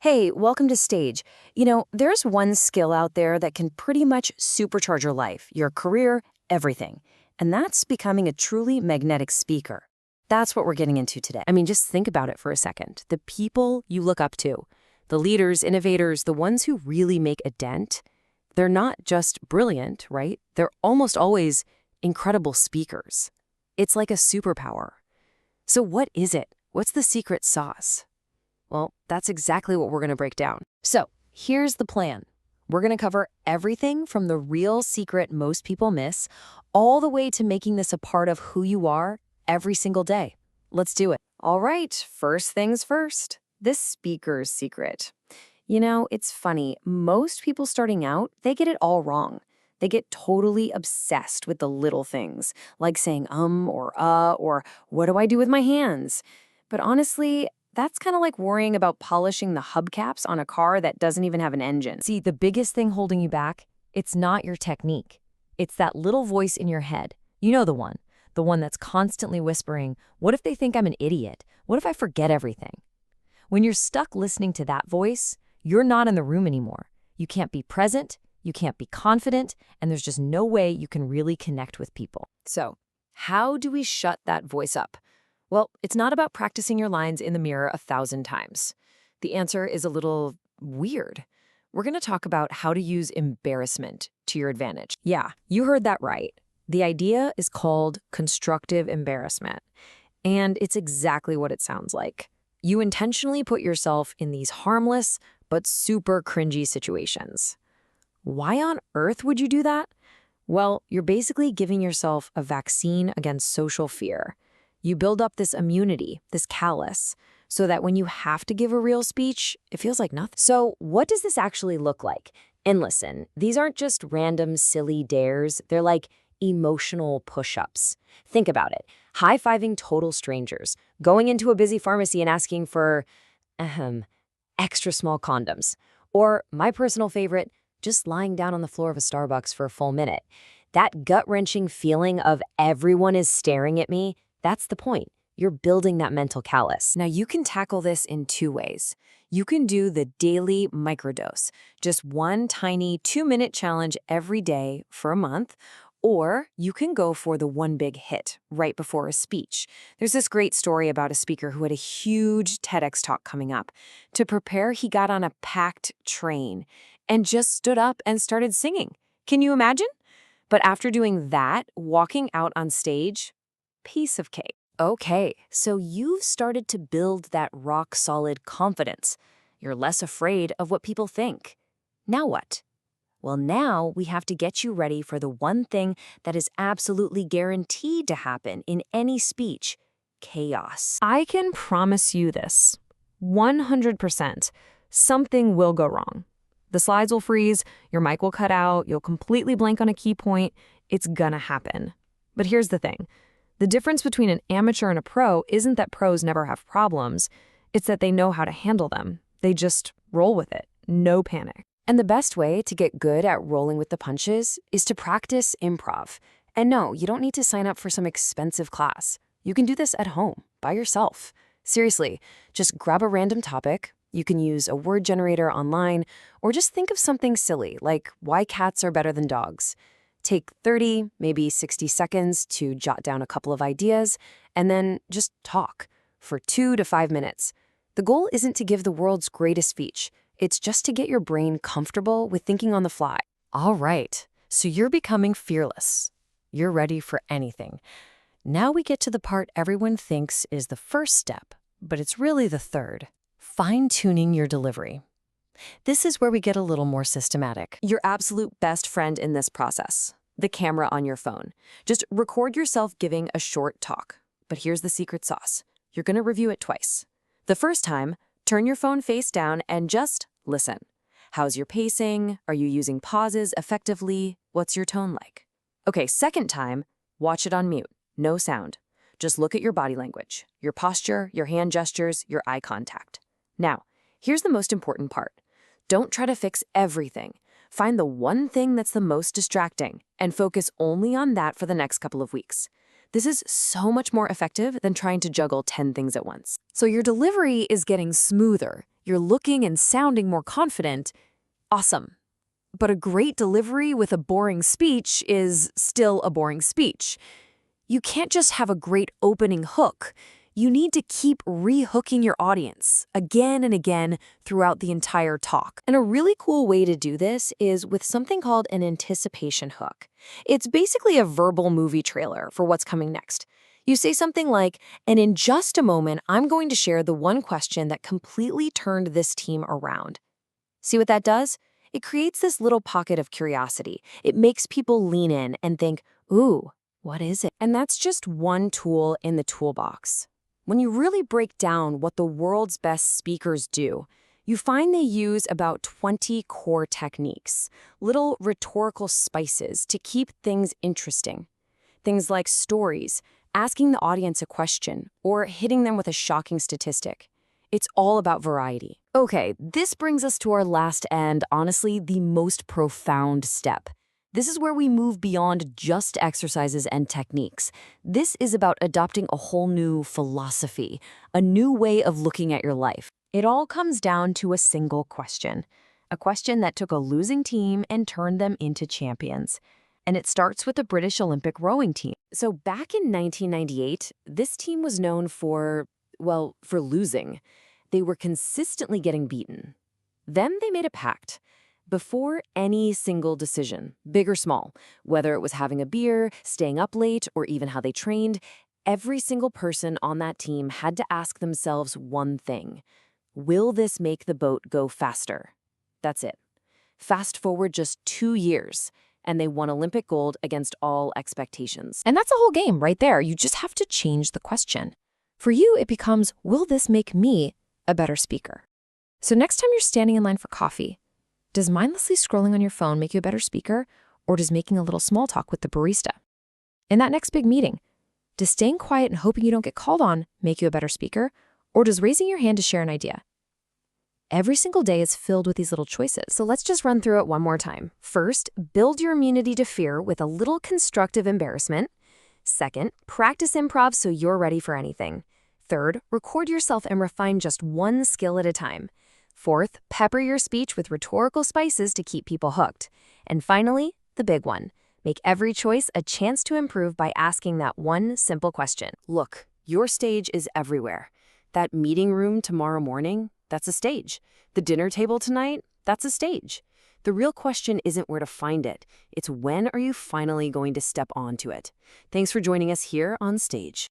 Hey, welcome to Stage. There's one skill out there that can pretty much supercharge your life, your career, everything. And that's becoming a truly magnetic speaker. That's what we're getting into today. I mean, just think about it for a second. The people you look up to, the leaders, innovators, the ones who really make a dent, they're not just brilliant, right? They're almost always incredible speakers. It's like a superpower. So what is it? What's the secret sauce? Well, that's exactly what we're going to break down. So here's the plan. We're going to cover everything from the real secret most people miss, all the way to making this a part of who you are every single day. Let's do it. All right, first things first. This speaker's secret. It's funny. Most people starting out, they get it all wrong. They get totally obsessed with the little things, like saying or what do I do with my hands? But honestly, that's kind of like worrying about polishing the hubcaps on a car that doesn't even have an engine. See, the biggest thing holding you back, it's not your technique. It's that little voice in your head. You know the one that's constantly whispering, what if they think I'm an idiot? What if I forget everything? When you're stuck listening to that voice, you're not in the room anymore. You can't be present, you can't be confident, and there's just no way you can really connect with people. So, how do we shut that voice up? Well, it's not about practicing your lines in the mirror 1,000 times. The answer is a little weird. We're going to talk about how to use embarrassment to your advantage. Yeah, you heard that right. The idea is called constructive embarrassment, and it's exactly what it sounds like. You intentionally put yourself in these harmless but super cringy situations. Why on earth would you do that? Well, you're basically giving yourself a vaccine against social fear. You build up this immunity, this callus, so that when you have to give a real speech, it feels like nothing. So what does this actually look like? And listen, these aren't just random silly dares. They're like emotional push-ups. Think about it. High-fiving total strangers, going into a busy pharmacy and asking for, extra small condoms. Or my personal favorite, just lying down on the floor of a Starbucks for a full minute. That gut-wrenching feeling of everyone is staring at me, that's the point. You're building that mental callus. Now, you can tackle this in two ways. You can do the daily microdose, just one tiny 2-minute challenge every day for a month, or you can go for the one big hit right before a speech. There's this great story about a speaker who had a huge TEDx talk coming up. To prepare, he got on a packed train and just stood up and started singing. Can you imagine? But after doing that, walking out on stage, piece of cake. Okay, so you've started to build that rock-solid confidence. You're less afraid of what people think. Now what? Well, now we have to get you ready for the one thing that is absolutely guaranteed to happen in any speech: chaos. I can promise you this. 100%. Something will go wrong. The slides will freeze, your mic will cut out, you'll completely blank on a key point. It's gonna happen. But here's the thing. The difference between an amateur and a pro isn't that pros never have problems. It's that they know how to handle them. They just roll with it. No panic. And the best way to get good at rolling with the punches is to practice improv. And no, you don't need to sign up for some expensive class. You can do this at home, by yourself. Seriously, just grab a random topic. You can use a word generator online, or just think of something silly, like why cats are better than dogs. Take 30, maybe 60 seconds to jot down a couple of ideas, and then just talk for 2 to 5 minutes. The goal isn't to give the world's greatest speech. It's just to get your brain comfortable with thinking on the fly. All right, so you're becoming fearless. You're ready for anything. Now we get to the part everyone thinks is the first step, but it's really the third: fine-tuning your delivery. This is where we get a little more systematic. Your absolute best friend in this process: the camera on your phone. Just record yourself giving a short talk. But here's the secret sauce. You're going to review it twice. The first time, turn your phone face down and just listen. How's your pacing? Are you using pauses effectively? What's your tone like? Okay, second time, watch it on mute. No sound. Just look at your body language, your posture, your hand gestures, your eye contact. Now, here's the most important part. Don't try to fix everything. Find the one thing that's the most distracting and focus only on that for the next couple of weeks. This is so much more effective than trying to juggle 10 things at once. So your delivery is getting smoother. you're looking and sounding more confident, awesome. But a great delivery with a boring speech is still a boring speech. You can't just have a great opening hook. You need to keep re-hooking your audience again and again throughout the entire talk. And a really cool way to do this is with something called an anticipation hook. It's basically a verbal movie trailer for what's coming next. You say something like, and in just a moment, I'm going to share the one question that completely turned this team around. See what that does? It creates this little pocket of curiosity. It makes people lean in and think, ooh, what is it? And that's just one tool in the toolbox. When you really break down what the world's best speakers do, you find they use about 20 core techniques, little rhetorical spices to keep things interesting. Things like stories, asking the audience a question, or hitting them with a shocking statistic. It's all about variety. Okay, this brings us to our last and, honestly, the most profound step. This is where we move beyond just exercises and techniques. This is about adopting a whole new philosophy, a new way of looking at your life. It all comes down to a single question, a question that took a losing team and turned them into champions. And it starts with the British Olympic rowing team. So back in 1998, this team was known for losing. They were consistently getting beaten. Then they made a pact. Before any single decision, big or small, whether it was having a beer, staying up late, or even how they trained, every single person on that team had to ask themselves one thing. Will this make the boat go faster? That's it. Fast forward just 2 years, and they won Olympic gold against all expectations. And that's a whole game right there. You just have to change the question. For you, it becomes, will this make me a better speaker? So next time you're standing in line for coffee, does mindlessly scrolling on your phone make you a better speaker, or does making a little small talk with the barista? In that next big meeting, does staying quiet and hoping you don't get called on make you a better speaker, or does raising your hand to share an idea? Every single day is filled with these little choices. So let's just run through it one more time. First, build your immunity to fear with a little constructive embarrassment. Second, practice improv so you're ready for anything. Third, record yourself and refine just one skill at a time. Fourth, pepper your speech with rhetorical spices to keep people hooked. And finally, the big one. Make every choice a chance to improve by asking that one simple question. Look, your stage is everywhere. That meeting room tomorrow morning, that's a stage. The dinner table tonight, that's a stage. The real question isn't where to find it. It's when are you finally going to step onto it? Thanks for joining us here on Stage.